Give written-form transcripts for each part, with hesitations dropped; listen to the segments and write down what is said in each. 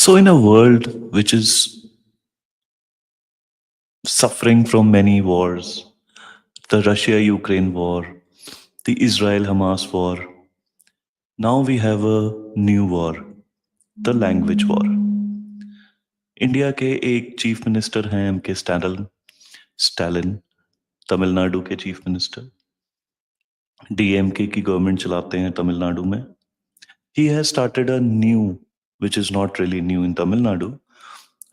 So, in a world which is suffering from many wars, the Russia Ukraine war, the Israel Hamas war, now we have a new war, the language war. India के एक chief minister हैं M के Stalin, Tamil Nadu के chief minister, DMK की government चलाते हैं तमिलनाडु में. He has started a new, which is not really new in Tamil Nadu,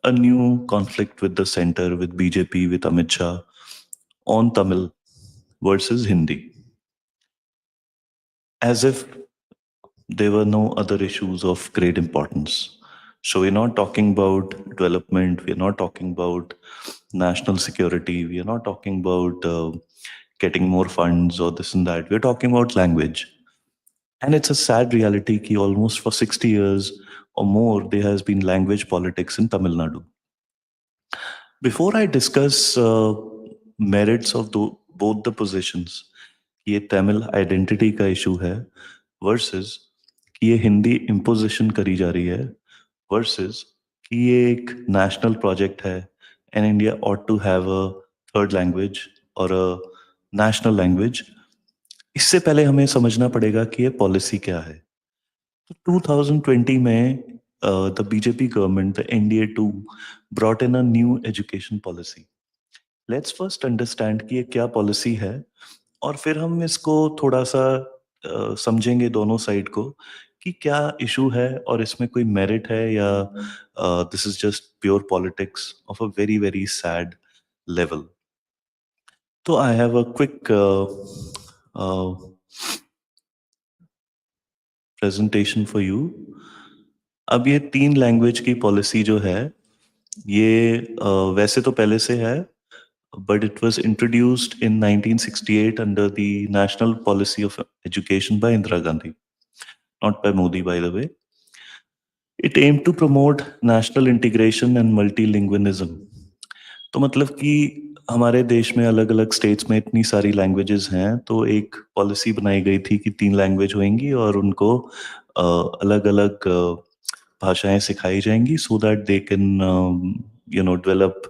a new conflict with the center, with BJP, with Amit Shah on Tamil versus Hindi. As if there were no other issues of great importance. So we're not talking about development, we're not talking about national security, we are not talking about getting more funds or this and that. We're talking about language. And it's a sad reality that almost for 60 years or more, there has been language politics in Tamil Nadu. Before I discuss merits of both the positions, ये Tamil identity का issue है versus कि ये Hindi imposition करी जा रही है versus कि ये एक नेशनल प्रोजेक्ट है and India ought to have a third language और अ नेशनल लैंग्वेज. इससे पहले हमें समझना पड़ेगा कि ये पॉलिसी क्या है. तो 2020 में the BJP government, the NDA 2 brought in a new education policy. Let's first understand कि ये क्या पॉलिसी है और फिर हम इसको थोड़ा सा समझेंगे दोनों साइड को कि क्या इशू है और इसमें कोई मेरिट है या this is just pure politics of a very very sad level. तो I have a quick presentation for you. अब ये 3 लैंग्वेज की पॉलिसी जो है ये वैसे तो पहले से है, but it was introduced in 1968 under the National Policy of Education by Indira Gandhi, not by Modi, by the way. It aimed to promote national integration and multilingualism. तो मतलब कि हमारे देश में अलग अलग स्टेट्स में इतनी सारी लैंग्वेजेस हैं, तो एक पॉलिसी बनाई गई थी कि 3 लैंग्वेज होंगी और उनको अलग अलग भाषाएं सिखाई जाएंगी so that they can develop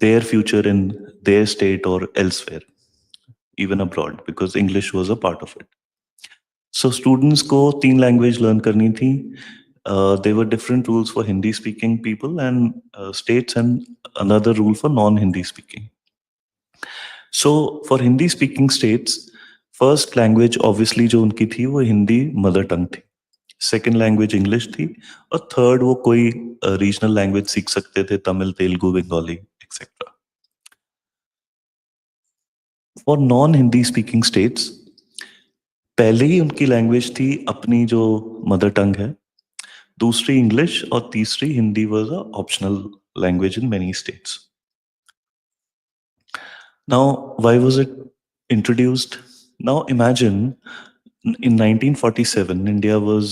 their future in their state or elsewhere, even abroad, because English was a part of it. So students को 3 language learn करनी थी. There were different rules for Hindi speaking people and states and another rule for non-Hindi speaking. So for Hindi speaking states, first language obviously जो उनकी थी वो Hindi mother tongue थी. Second language English थी और third वो कोई रीजनल लैंग्वेज सीख सकते थे, Tamil, Telugu, Bengali etcetera. For non Hindi speaking states पहले ही उनकी लैंग्वेज थी अपनी जो मदर टंग है, दूसरी इंग्लिश और तीसरी Hindi was a optional language in many states. Now why was it introduced? Now imagine in 1947 India was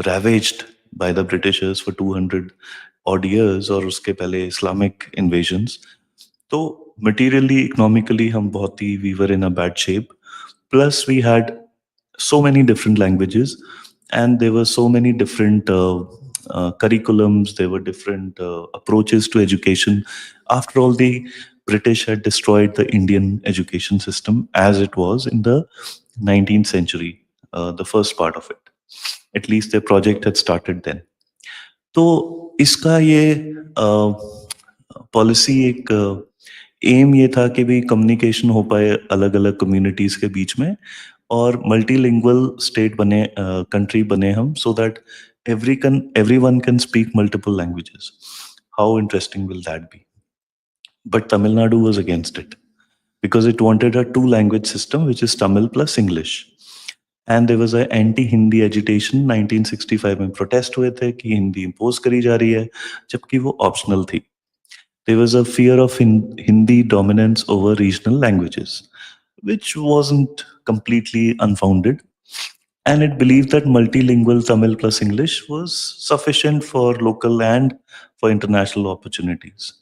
ravaged by the Britishers for 200 odd years और उसके पहले Islamic invasions. तो materially, economically हम बहुत ही we were in a bad shape. Plus we had so many different languages and there were so many different curriculums, there were different approaches to education. After all, the British had destroyed the Indian education system as it was in the 19th century, the first part of it. At least their project had started then. तो इसका ये policy एक M ये था कि भी communication हो पाए अलग अलग कम्युनिटीज के बीच में और मल्टीलिंगुअल स्टेट बने, कंट्री बने हम, so that everyone can speak multiple languages. How interesting will that be? But Tamil Nadu was against it because it wanted a 2-language system, which is Tamil plus English. And there was an anti-Hindi agitation 1965 में protest हुए थे कि Hindi impose करी जा रही है जबकि वो ऑप्शनल थी. There was a fear of Hindi dominance over regional languages, which wasn't completely unfounded. And it believed that multilingual Tamil plus English was sufficient for local and for international opportunities.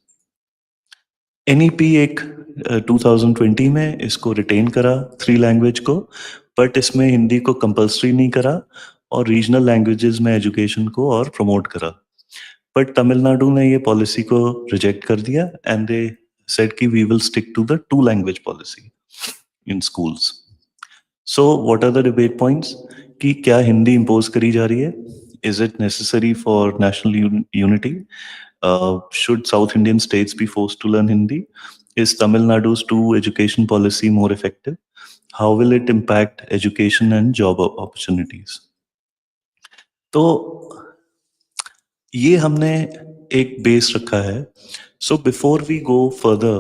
NEP एक 2020 में इसको retain करा 3 language को, but इसमें हिंदी को compulsory नहीं करा और रीजनल लैंग्वेजेस में एजुकेशन को और प्रमोट करा. बट तमिलनाडु ने ये पॉलिसी को रिजेक्ट कर दिया एंड दे सेड कि we will stick to the two language policy in schools. So what are the debate points कि क्या हिंदी इम्पोज करी जा रही है? Is it necessary for national unity? Should South Indian states be forced to learn Hindi? Is Tamil Nadu's two education policy more effective? How will it impact education and job opportunities? तो ये हमने एक base रखा है. So before we go further,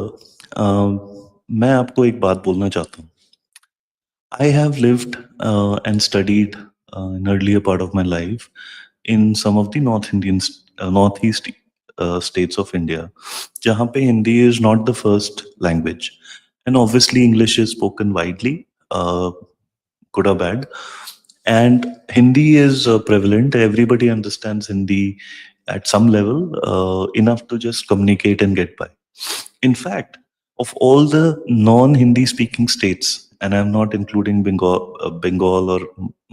मैं आपको एक बात बोलना चाहता हूँ. I have lived and studied in earlier part of my life in some of the northeast states of India, जहाँ पे Hindi is not the first language, and obviously English is spoken widely, good or bad, and Hindi is prevalent. Everybody understands Hindi at some level, enough to just communicate and get by. In fact, of all the non-Hindi speaking states, and I'm not including Bengal or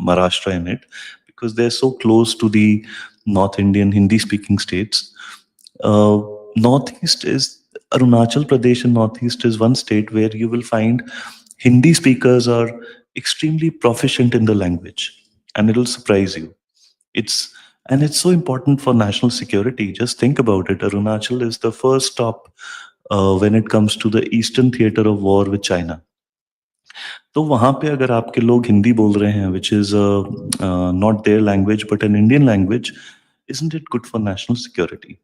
Maharashtra in it, because they're so close to the North Indian Hindi speaking states. Uh, Northeast is Arunachal Pradesh, and Northeast is one state where you will find Hindi speakers are extremely proficient in the language, and it'll surprise you. It's and it's so important for national security. Just think about it. Arunachal is the first stop when it comes to the eastern theater of war with China. तो वहाँ पे अगर आपके लोग हिंदी बोल रहे हैं, which is not their language but an Indian language, isn't it good for national security?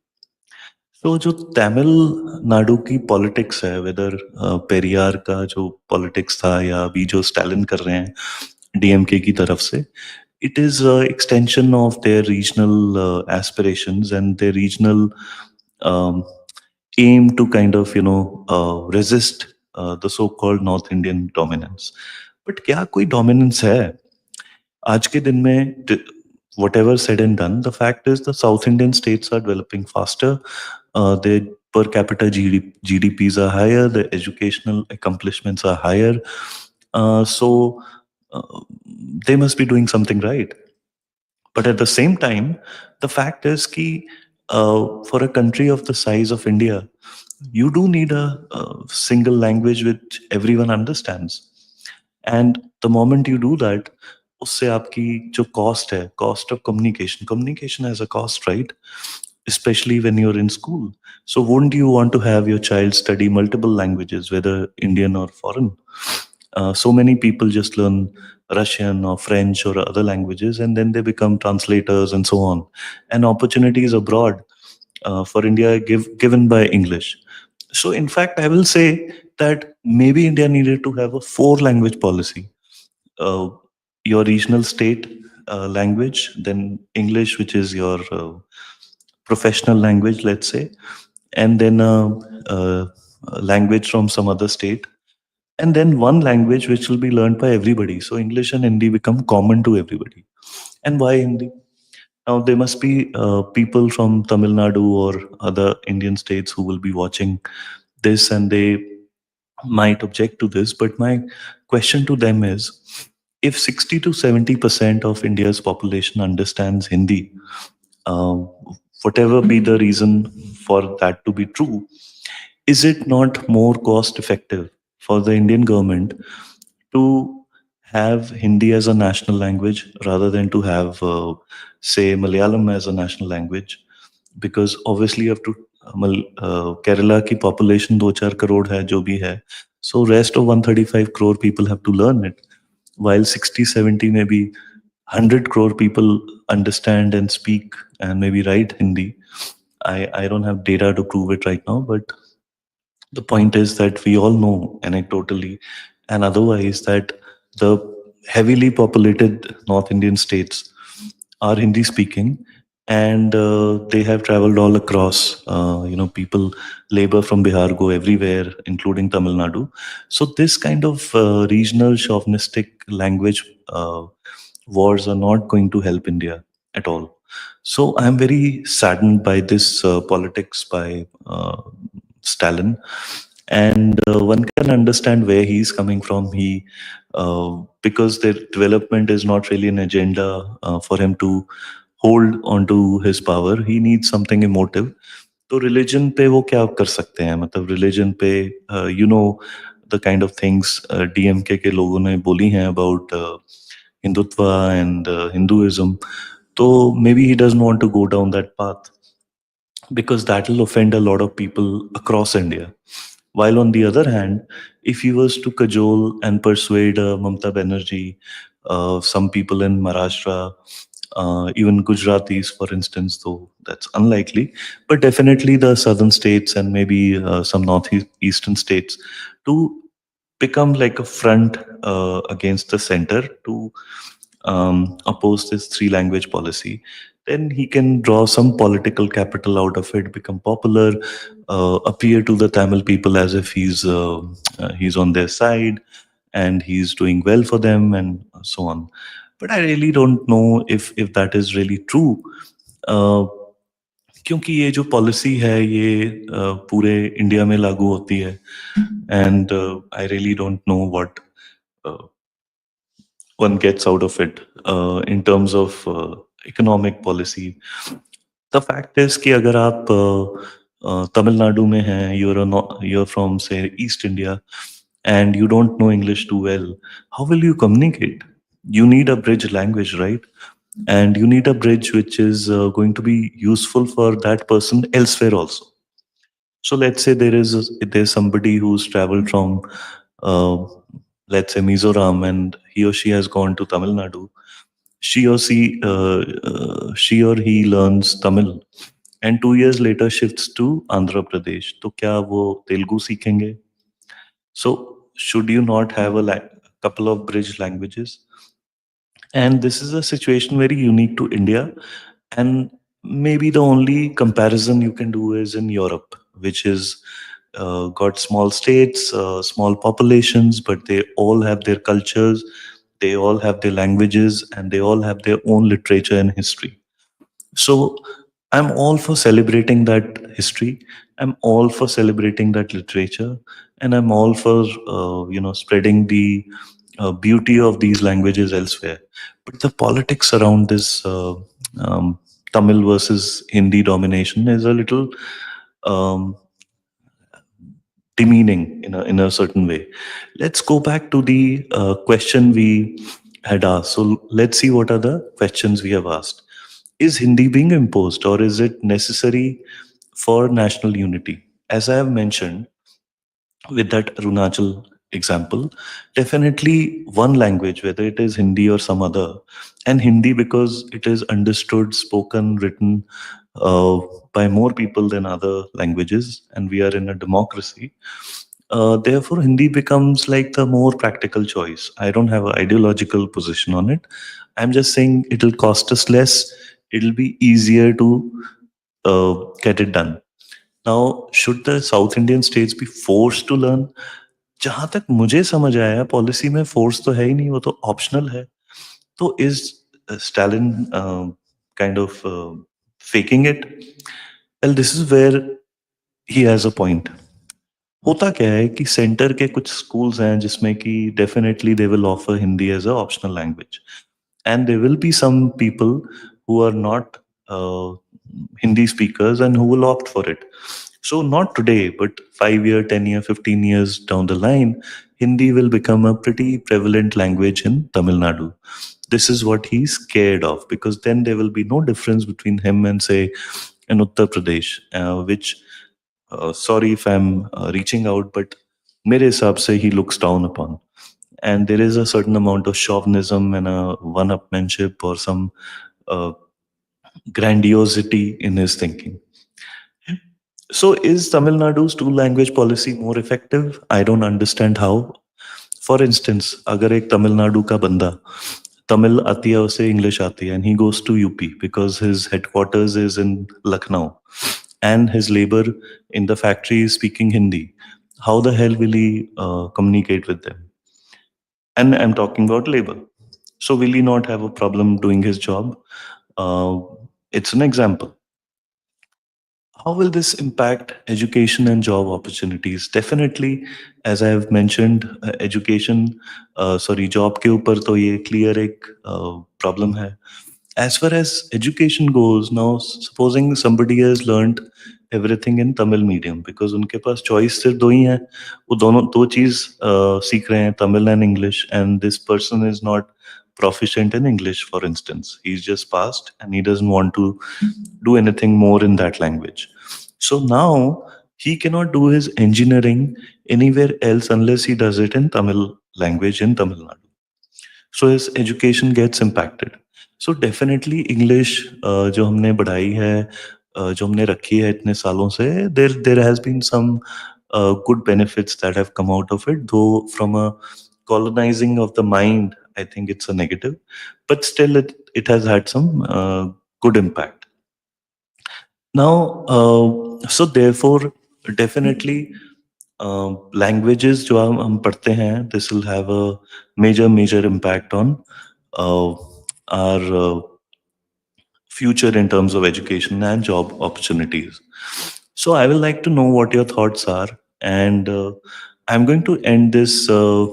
तो जो तमिलनाडु की पॉलिटिक्स है, वेदर पेरियार का जो पॉलिटिक्स था या अभी जो स्टालिन कर रहे हैं डीएमके की तरफ से, it is a extension of their regional aspirations and their regional um, aim to kind of resist the so-called North Indian dominance. But क्या कोई dominance है आज के दिन में? Whatever said and done, the fact is the South Indian states are developing faster. Their per capita GDPs are higher. Their educational accomplishments are higher. So they must be doing something right. But at the same time, the fact is कि for a country of the size of India, you do need a single language which everyone understands. And the moment you do that, उससे आपकी जो cost है, cost of communication has a cost, right? Especially when you're in school. So wouldn't you want to have your child study multiple languages, whether Indian or foreign? So many people just learn Russian or French or other languages, and then they become translators and so on. And opportunities abroad for India given by English. So, in fact, I will say that maybe India needed to have a four language policy: uh, your regional state language, then English, which is your professional language, let's say, and then a language from some other state, and then one language which will be learned by everybody. So English and Hindi become common to everybody. And why Hindi? Now there must be people from Tamil Nadu or other Indian states who will be watching this, and they might object to this. But my question to them is, if 60 to 70% of India's population understands Hindi, uh, whatever be the reason for that to be true, is it not more cost effective for the Indian government to have Hindi as a national language rather than to have, say, Malayalam as a national language? Because obviously you have to, Kerala की population 2-4 crore है जो भी है, so rest of 135 crore people have to learn it, while 60-70 maybe 100 crore people understand and speak and maybe write Hindi. I don't have data to prove it right now, but the point is that we all know anecdotally and otherwise that the heavily populated North Indian states are Hindi speaking, and they have traveled all across. People labor from Bihar go everywhere, including Tamil Nadu. So this kind of regional chauvinistic language wars are not going to help India at all. So I'm very saddened by this politics by Stalin, and one can understand where he's coming from. He Because their development is not really an agenda for him to hold onto his power. He needs something emotive. तो religion पे वो क्या कर सकते हैं, मतलब religion पे you know the kind of things DMK के लोगों ने बोली हैं अबाउट हिंदुत्व एंड हिंदुइज्म. तो maybe he doesn't want to go down that path because that will offend a lot of people across India. While on the other hand, if he was to cajole and persuade Mamata Banerjee, some people in Maharashtra, even Gujaratis, for instance, though that's unlikely, but definitely the southern states and maybe some northeastern states to become like a front against the center to oppose this three language policy, then he can draw some political capital out of it, become popular, appear to the Tamil people as if he's on their side and he's doing well for them and so on. But I really don't know if that is really true. uh, क्योंकि ये जो policy है ये पूरे India में लागू होती है and I really don't know what one gets out of it in terms of economic policy. The fact is कि अगर आप तमिलनाडु में हैं, you're from say East India and you don't know English too well, how will you communicate? You need a bridge language, right? And you need a bridge which is going to be useful for that person elsewhere also. So let's say there's somebody who's traveled from uh, let's say Mizoram, and he or she has gone to Tamil Nadu. She or he learns Tamil, and 2 years later shifts to Andhra Pradesh. तो क्या वो तेलुगु सीखेंगे? So should you not have couple of bridge languages? And this is a situation very unique to India. And maybe the only comparison you can do is in Europe, which is got small states, small populations, but they all have their cultures, they all have their languages, and they all have their own literature and history. So I'm all for celebrating that history. I'm all for celebrating that literature, and I'm all for spreading the beauty of these languages elsewhere. But the politics around this um, Tamil versus Hindi domination is a little um, demeaning in a certain way. Let's go back to the question we had asked. So let's see what are the questions we have asked. Is Hindi being imposed or is it necessary for national unity? As I have mentioned with that Arunachal example, definitely one language, whether it is Hindi or some other, and Hindi because it is understood, spoken, written uh, by more people than other languages, and we are in a democracy. Therefore, Hindi becomes like the more practical choice. I don't have an ideological position on it. I'm just saying it'll cost us less. It'll be easier to get it done. Now, should the South Indian states be forced to learn? जहां तक मुझे समझ आया policy में force तो है ही नहीं, वो तो ऑप्शनल है. तो is Stalin kind of faking it? Well, this is where he has a point. होता क्या है कि सेंटर के कुछ स्कूल्स हैं जिसमें कि definitely they will offer Hindi as a optional language, and there will be some people who are not Hindi speakers and who will opt for it. So not today, but 5 year, 10 year, 15 years down the line, Hindi will become a pretty prevalent language in Tamil Nadu. This is what he's scared of, because then there will be no difference between him and say in Uttar Pradesh, which sorry if I'm reaching out, but mere hisab se he looks down upon. And there is a certain amount of chauvinism and a one-upmanship or some uh, grandiosity in his thinking. So is Tamil Nadu's two-language policy more effective? I don't understand how. For instance, अगर एक तमिलनाडु का बंदा तमिल आती है, उसे English आती है, and he goes to UP because his headquarters is in Lucknow and his labor in the factory is speaking Hindi, how the hell will he communicate with them? And I'm talking about labor. So will he not have a problem doing his job? Uh, it's an example. How will this impact education and job opportunities? Definitely, as I have mentioned, education, sorry, job के ऊपर तो ये clear एक problem है. As far as education goes, now supposing somebody has learned everything in Tamil medium, because उनके पास choice सिर्फ दो ही हैं, वो दोनों दो चीज सीख रहे हैं, Tamil and English, and this person is not proficient in English, for instance. He's just passed and he doesn't want to do anything more in that language. So now he cannot do his engineering anywhere else unless he does it in Tamil language in Tamil Nadu. So his education gets impacted. So definitely English जो हमने बढ़ाई है, जो हमने रखी है इतने सालों से, there has been some good benefits that have come out of it, though from a colonizing of the mind, I think it's a negative, but still it has had some good impact. Now, so therefore, definitely, languages जो हम पढ़ते हैं, this will have a major impact on uh, our future in terms of education and job opportunities. So I will like to know what your thoughts are, and I'm going to end this uh,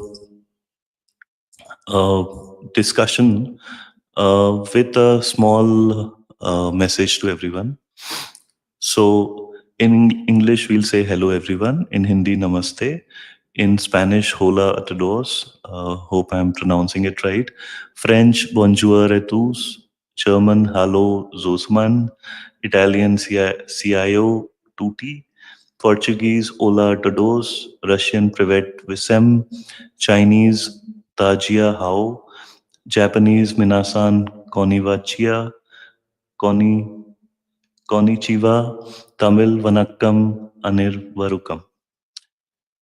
discussion with a small message to everyone. So in English, we'll say hello everyone. In Hindi, namaste. In Spanish, hola a todos. Hope I'm pronouncing it right. French, bonjour et tous. German, hallo Zosman. Italian, CIO, tutti. Portuguese, hola a todos. Russian, privet visem. Chinese, tajia hao. Japanese, minasan konnichiwa. Koni Konnichiwa, Tamil, Vanakkam, Anirvarukam.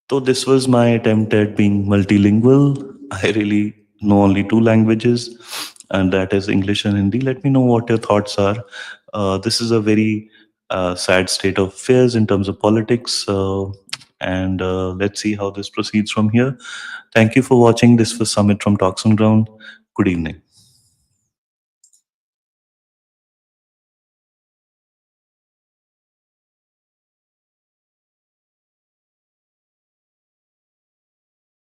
So this was my attempt at being multilingual. I really know only two languages, and that is English and Hindi. Let me know what your thoughts are. This is a very sad state of affairs in terms of politics, and let's see how this proceeds from here. Thank you for watching. This was Summit from Talks on Ground. Good evening.